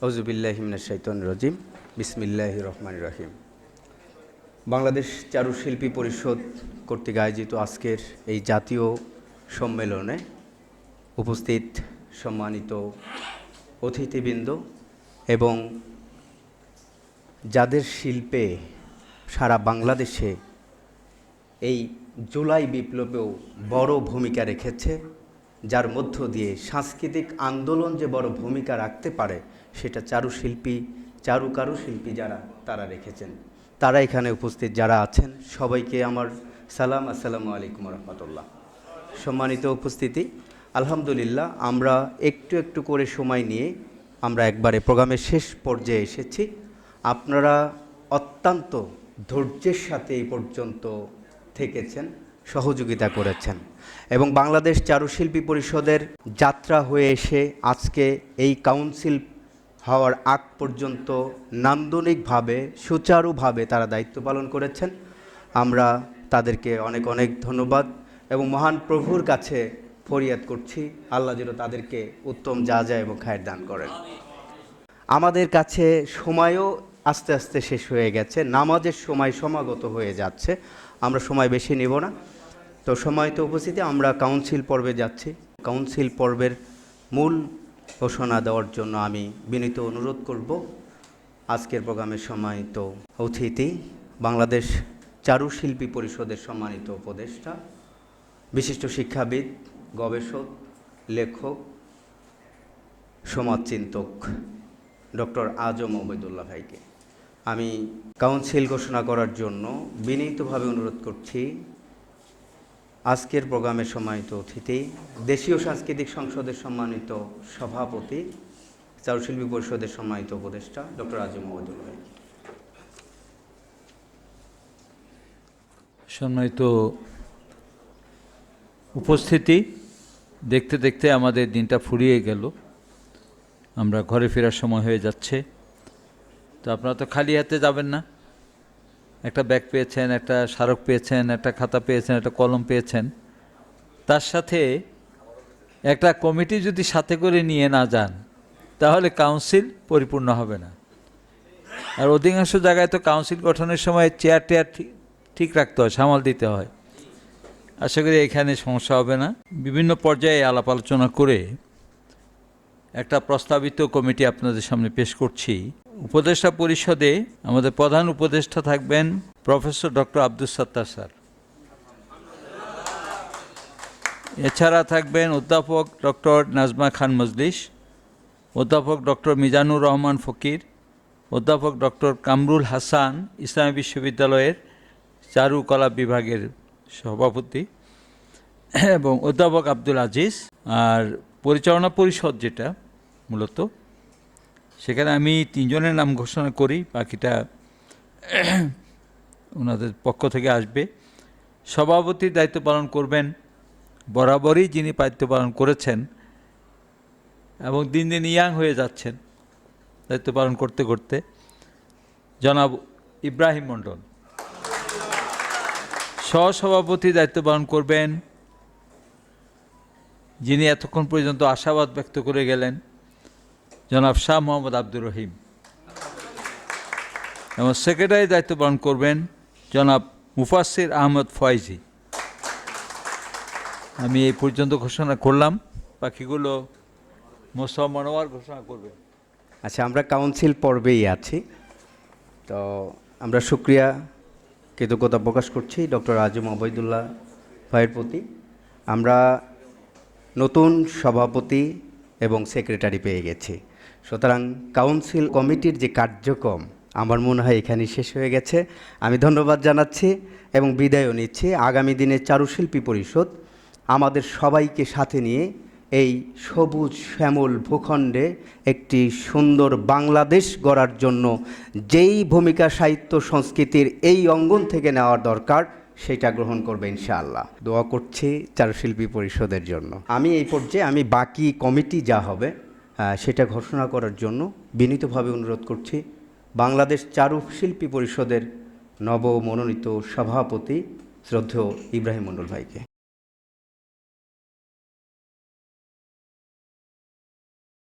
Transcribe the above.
আউযুবিল্লাহি মিনাশ শাইতানির রাজিম। বিসমিল্লাহির রহমানির রহিম। বাংলাদেশ চারুশিল্পী পরিষদ কর্তৃক আয়োজিত আজকের এই জাতীয় সম্মেলনে উপস্থিত সম্মানিত অতিথিবৃন্দ এবং যাদের শিল্পে সারা বাংলাদেশে এই জুলাই বিপ্লবেও বড় ভূমিকা রেখেছে, যার মধ্য দিয়ে সাংস্কৃতিক আন্দোলন যে বড় ভূমিকা রাখতে পারে সেটা চারুশিল্পী কারুশিল্পী যারা তারা রেখেছেন। তারা এখানে উপস্থিত যারা আছেন সবাইকে আমার সালাম, আসসালামু আলাইকুম রহমতুল্লাহ। সম্মানিত উপস্থিতি, আলহামদুলিল্লাহ আমরা একটু একটু করে সময় নিয়ে আমরা একবারে প্রোগ্রামের শেষ পর্যায়ে এসেছি। আপনারা অত্যন্ত ধৈর্যের সাথে এই পর্যন্ত থেকেছেন, সহযোগিতা করেছেন এবং বাংলাদেশ চারুশিল্পী পরিষদের যাত্রা হয়ে এসে আজকে এই কাউন্সিল হওয়ার আগ পর্যন্ত নান্দনিকভাবে সুচারুভাবে তারা দায়িত্ব পালন করেছেন। আমরা তাদেরকে অনেক অনেক ধন্যবাদ এবং মহান প্রভুর কাছে ফরিয়াদ করছি আল্লাহ যেন তাদেরকে উত্তম যা এবং খায়ের দান করেন। আমাদের কাছে সময়ও আস্তে আস্তে শেষ হয়ে গেছে, নামাজের সময় সমাগত হয়ে যাচ্ছে, আমরা সময় বেশি নেব না। তো সময়ত উপস্থিতি আমরা কাউন্সিল পর্বে যাচ্ছি। কাউন্সিল পর্বের মূল ঘোষণা দেওয়ার জন্য আমি বিনীত অনুরোধ করব আজকের প্রোগ্রামের সম্মানিত অতিথি, বাংলাদেশ চারুশিল্পী পরিষদের সম্মানিত উপদেষ্টা, বিশিষ্ট শিক্ষাবিদ, গবেষক, লেখক, সমাজচিন্তক ডক্টর আজম ওবায়দুল্লাহ ভাইকে আমি কাউন্সিল ঘোষণা করার জন্য বিনীতভাবে অনুরোধ করছি। আজকের প্রোগ্রামের সম্মানিত অতিথি, দেশীয় সাংস্কৃতিক সংসদের সম্মানিত সভাপতি, চারুশিল্পী পরিষদের সম্মানিত উপদেষ্টা ডক্টর আজম ওবায়দুল্লাহ ভাই। সম্মানিত উপস্থিতি, দেখতে দেখতে আমাদের দিনটা ফুরিয়ে গেল, আমরা ঘরে ফেরার সময় হয়ে যাচ্ছে। তো আপনারা তো খালি হাতে যাবেন না, একটা ব্যাগ পেয়েছেন, একটা স্মারক পেয়েছেন, একটা খাতা পেয়েছেন, একটা কলম পেয়েছেন, তার সাথে একটা কমিটি যদি সাথে করে নিয়ে না যান তাহলে কাউন্সিল পরিপূর্ণ হবে না। আর অধিকাংশ জায়গায় তো কাউন্সিল গঠনের সময় চেয়ার টেয়ার ঠিক রাখতে হয়, সামাল দিতে হয়। আশা করি এখানে সমস্যা হবে না। বিভিন্ন পর্যায়ে আলাপ আলোচনা করে একটা প্রস্তাবিত কমিটি আপনাদের সামনে পেশ করছি। উপদেষ্টা পরিষদে আমাদের প্রধান উপদেষ্টা থাকবেন professor doctor Abdus Sattar sir. এছাড়া থাকবেন অধ্যাপক ডক্টর নাজমা খান মজলিস, অধ্যাপক ডক্টর মিজানুর রহমান ফকির, অধ্যাপক ডক্টর কামরুল হাসান ইসলামী বিশ্ববিদ্যালয়ের চারুকলা বিভাগের সভাপতি, এবং অধ্যাপক আব্দুল আজিজ। আর পরিচালনা পরিষদ যেটা মূলত, সেখানে আমি তিনজনের নাম ঘোষণা করি, বাকিটা ওনাদের পক্ষ থেকে আসবে। সভাপতির দায়িত্ব পালন করবেন বরাবরই যিনি দায়িত্ব পালন করেছেন এবং দিন দিন ইয়াং হয়ে যাচ্ছেন দায়িত্ব পালন করতে করতে, জনাব ইব্রাহিম মণ্ডল। সহসভাপতির দায়িত্ব পালন করবেন যিনি এতক্ষণ পর্যন্ত আশাবাদ ব্যক্ত করে গেলেন, জনাব শাহ মোহাম্মদ আব্দুর রহিম। এবং সেক্রেটারি দায়িত্ব পালন করবেন জনাব মুফাসসির আহমদ ফয়েজি। আমি এই পর্যন্ত ঘোষণা করলাম, বাকিগুলো মোস্তফা মনোয়ার ঘোষণা করবেন। আচ্ছা, আমরা কাউন্সিল পর্বেই আছি, তো আমরা শুকরিয়া কৃতজ্ঞতা প্রকাশ করছি ডক্টর আজম ওবায়দুল্লাহ ভাইয়ের প্রতি। আমরা নতুন সভাপতি এবং সেক্রেটারি পেয়ে গেছি, সুতরাং কাউন্সিল কমিটির যে কার্যক্রম আমার মনে হয় এখানেই শেষ হয়ে গেছে। আমি ধন্যবাদ জানাচ্ছি এবং বিদায়ও নিচ্ছি। আগামী দিনে চারুশিল্পী পরিষদ আমাদের সবাইকে সাথে নিয়ে এই সবুজ শ্যামল ভূখণ্ডে একটি সুন্দর বাংলাদেশ গড়ার জন্য যেই ভূমিকা সাহিত্য সংস্কৃতির এই অঙ্গন থেকে নেওয়ার দরকার সেটা গ্রহণ করবে ইনশাআল্লাহ। দোয়া করছি চারুশিল্পী পরিষদের জন্য। আমি এই পর্যায়ে আমি বাকি কমিটি যা হবে সেটা ঘোষণা করার জন্য বিনীতভাবে অনুরোধ করছি বাংলাদেশ চারুশিল্পী পরিষদের নবমনোনীত সভাপতি শ্রদ্ধেয় ইব্রাহিম মণ্ডল ভাইকে।